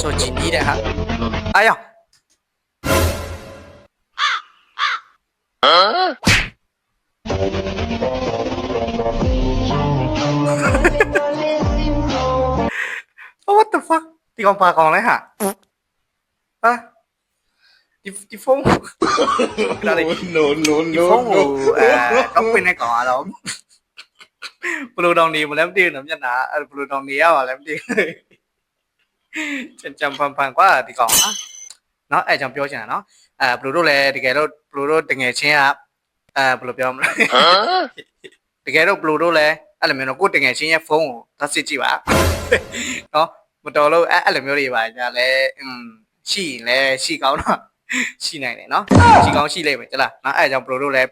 ဆိုကြည်နီးတဲ့ဟာအားရWhat the fuck ဒီကောင်ပါကောင်လဲဟာဒီဖုန်း no, no, ဒီဖုန်းကိုတော့ပင်နေကောင်အားတော့ဘလိုတောင်နေမလဲမသိဘူးနော်မျက်နှာဘလိုတောင်နေရပါလဲမသိဘူးကြံပန်ပန်ကွာဒီကောင်ဟာနော်အဲ့ကြောင့်ပြောချင်တာနော်ဘလိုတို့လည်းတကယ်တော့ဘလိုတို့တငယ်ချင်းကဘလိုပြောမလဲတကယ်တော့ဘလိုတို့လည်းအဲ့လိုမျိုးတော့ကိုတငယ်ချင်းရဲ့ဖုန်းကိုသတ်စစ်ကြည့်ပါနော်မတော်လို့အဲ့လိုမျိုးတွေပါညာလဲရှိရင်လဲရှိကောင်းတော့ရှိနိုင်တယ်နော်ရှိကောင်းရှိလိမ့်မယ်ကျလားနော်အဲ့ကြောင့်ဘလိုတို့လည်း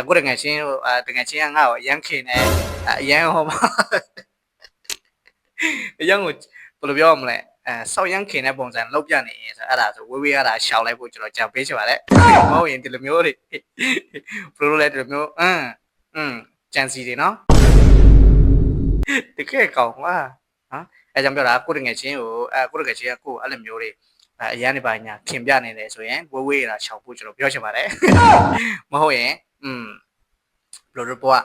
ကိုတငယ်ချင်းတငယ်ချင်းကငါ့ကိုအရန်ခင်နေအရန်ဟောမှာအရန်ကိုဘယ်လိုပြောမလဲဆောက်ရန်ခင်တဲ့ပုံစံလောက်ပြနေဆိုအဲ့ဒါဆိုဝေးဝေးရတာရှောင်လိုက်ဖို့ကျွန်တော်ကြံပေးချင်ပါတယ်မဟုတ်ရင်ဒီလိုမျိုးတွေဘယ်လိုလဲဒီလိုမျိုးကြံစီတွေနော်တကယ်ကောင်းကွာနော်အဲ့ကြောင့်ပြောတာကိုတငယ်ချင်းကိုကိုတငယ်ချင်းကကိုအဲ့လိုမျိုးတွေအရန်နေပါညာခင်ပြနေတယ်ဆိုရင်ဝေးဝေးရတာရှောင်ဖို့ကျွန်တော်ပြောချင်ပါတယ်မဟုတ်ရင်ဘလိုဘွား